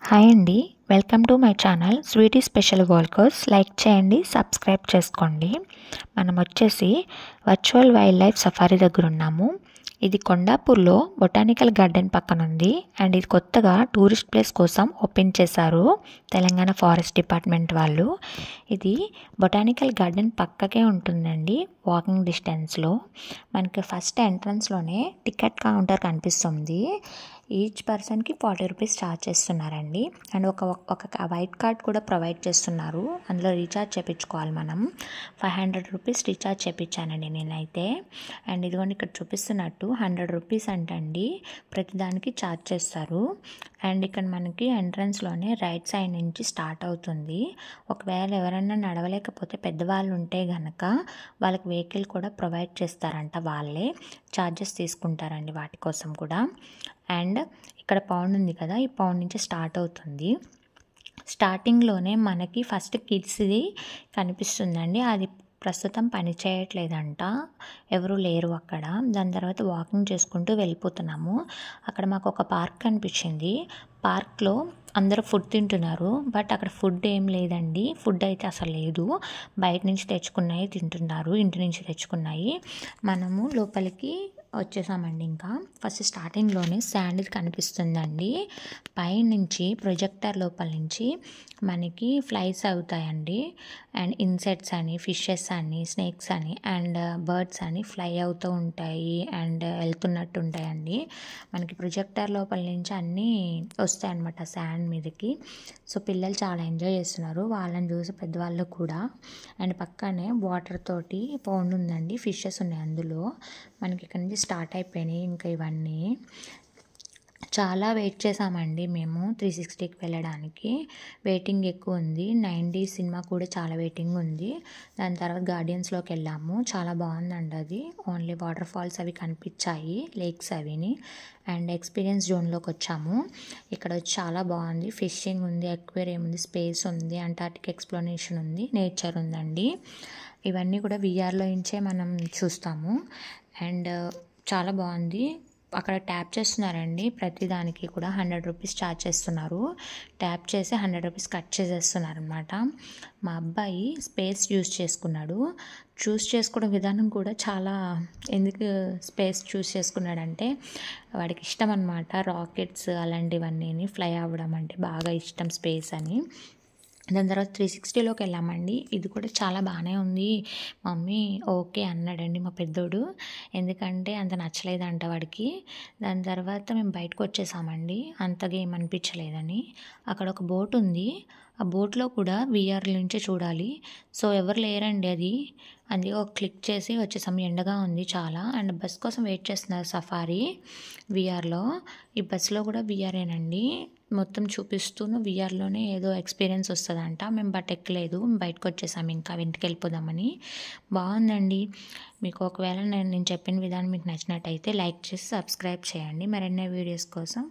Hi అండి, welcome to my channel sweety special world course. Like చేయండి, subscribe చేసుకోండి. మనం వచ్చేసి వర్చువల్ వైల్డ్ లైఫ్ సఫారీ దగ్గర ఉన్నాము. ఇది కొండాపూర్లో బొటానికల్ గార్డెన్ పక్కన ఉంది అండ్ ఇది కొత్తగా టూరిస్ట్ ప్లేస్ కోసం ఓపెన్ చేశారు తెలంగాణ ఫారెస్ట్ డిపార్ట్మెంట్ వాళ్ళు. ఇది బొటానికల్ గార్డెన్ పక్కకే ఉంటుందండి, వాకింగ్ డిస్టెన్స్లో. మనకి ఫస్ట్ ఎంట్రన్స్లోనే టికెట్ కౌంటర్ కనిపిస్తుంది. ఈచ్ పర్సన్కి 40 రూపీస్ ఛార్జ్ చేస్తున్నారండి. అండ్ ఒక వైట్ కార్డ్ కూడా ప్రొవైడ్ చేస్తున్నారు. అందులో రీఛార్జ్ చేయించుకోవాలి మనం. 500 రూపీస్ రీఛార్జ్ చేయించానండి నేనైతే. అండ్ ఇదిగోండి ఇక్కడ చూపిస్తున్నట్టు 100 రూపీస్ అంటండి ప్రతిదానికి ఛార్జ్ చేస్తారు. అండ్ ఇక్కడ మనకి ఎంట్రన్స్లోనే రైట్ సైడ్ నుంచి స్టార్ట్ అవుతుంది. ఒకవేళ ఎవరైనా నడవలేకపోతే పెద్దవాళ్ళు ఉంటే కనుక వాళ్ళకి వెహికల్ కూడా ప్రొవైడ్ చేస్తారంట, వాళ్ళే ఛార్జెస్ తీసుకుంటారండి వాటి కోసం కూడా. అండ్ ఇక్కడ పౌండ్ ఉంది కదా, ఈ పౌండ్ నుంచి స్టార్ట్ అవుతుంది. స్టార్టింగ్లోనే మనకి ఫస్ట్ కిడ్స్ది కనిపిస్తుందండి, అది ప్రస్తుతం పని చేయట్లేదంట, ఎవరు లేరు అక్కడ. దాని తర్వాత వాకింగ్ చేసుకుంటూ వెళ్ళిపోతున్నాము. అక్కడ మాకు ఒక పార్క్ కనిపించింది. పార్క్లో అందరూ ఫుడ్ తింటున్నారు, బట్ అక్కడ ఫుడ్ ఏం లేదండి. ఫుడ్ అయితే అసలు లేదు, బయట నుంచి తెచ్చుకున్నాయి తింటున్నారు, ఇంటి నుంచి తెచ్చుకున్నాయి. మనము లోపలికి వచ్చేసామండి. ఇంకా ఫస్ట్ స్టార్టింగ్లోనే శాండ్ కనిపిస్తుందండి. పైనుంచి ప్రొజెక్టర్ లోపల నుంచి మనకి ఫ్లైస్ అవుతాయండి. అండ్ ఇన్సెక్ట్స్ అని, ఫిషెస్ అని, స్నేక్స్ అని అండ్ బర్డ్స్ అని ఫ్లై అవుతూ ఉంటాయి అండ్ వెళ్తున్నట్టు ఉంటాయండి. మనకి ప్రొజెక్టర్ లోపల నుంచి అన్నీ వస్తాయి అన్నమాట శాండ్ మీదకి. సో పిల్లలు చాలా ఎంజాయ్ చేస్తున్నారు, వాళ్ళని చూసి పెద్దవాళ్ళు కూడా. అండ్ పక్కనే వాటర్ తోటి పౌండ్ ఉందండి, ఫిషెస్ ఉన్నాయి అందులో. మనకి ఇక్కడ నుంచి స్టార్ట్ అయిపోయినాయి ఇంకా ఇవన్నీ. చాలా వెయిట్ చేసామండి మేము 360కి వెళ్ళడానికి. వెయిటింగ్ ఎక్కువ ఉంది. 90 సినిమా కూడా చాలా వెయిటింగ్ ఉంది. దాని తర్వాత గార్డియన్స్లోకి వెళ్ళాము, చాలా బాగుందండి అది. ఓన్లీ వాటర్ ఫాల్స్ అవి కనిపించాయి, లేక్స్ అవిని. అండ్ ఎక్స్పీరియన్స్ జోన్లోకి వచ్చాము. ఇక్కడ వచ్చి చాలా బాగుంది, ఫిషింగ్ ఉంది, అక్వేరియం ఉంది, స్పేస్ ఉంది, అంటార్టిక్ ఎక్స్ప్లోనేషన్ ఉంది, నేచర్ ఉందండి. ఇవన్నీ కూడా విఆర్లో నుంచే మనం చూస్తాము. అండ్ చాలా బాగుంది. అక్కడ ట్యాప్ చేస్తున్నారండి ప్రతిదానికి కూడా 100 రూపీస్ ఛార్జ్ చేస్తున్నారు. ట్యాప్ చేసి 100 రూపీస్ కట్ చేసేస్తున్నారు అనమాట. మా అబ్బాయి స్పేస్ చూస్ చేసుకున్నాడు. చూస్ చేసుకోవడం విధానం కూడా చాలా, ఎందుకు స్పేస్ చూస్ చేసుకున్నాడంటే వాడికి ఇష్టం అనమాట, రాకెట్స్ అలాంటివన్నీ ఫ్లై అవ్వడం అంటే బాగా ఇష్టం, స్పేస్ అని. దాని తర్వాత 360లోకి వెళ్ళామండి. ఇది కూడా చాలా బాగానే ఉంది మమ్మీ, ఓకే అన్నాడండి మా పెద్దోడు, ఎందుకంటే అంత నచ్చలేదంట వాడికి. దాని తర్వాత మేము బయటకు వచ్చేసామండి, అంతగా ఏమనిపించలేదని. అక్కడ ఒక బోట్ ఉంది, ఆ బోట్లో కూడా విఆర్ నుంచే చూడాలి. సో ఎవరు లేరండి, అది ఒక క్లిక్ చేసి వచ్చేసాం. ఎండగా ఉంది చాలా. అండ్ బస్ కోసం వెయిట్ చేస్తున్నారు సఫారీ విఆర్లో. ఈ బస్సులో కూడా విఆర్ఏనండి, మొత్తం చూపిస్తూను విఆర్లోనే ఏదో ఎక్స్పీరియన్స్ వస్తుందంట. మేము బట్ ఎక్కలేదు, బయటకు వచ్చేసాము ఇంకా ఇంటికి వెళ్ళిపోదామని. బాగుందండి. మీకు ఒకవేళ నేను చెప్పిన విధానం మీకు నచ్చినట్టయితే లైక్ చేసి సబ్స్క్రైబ్ చేయండి మరిన్ని వీడియోస్ కోసం.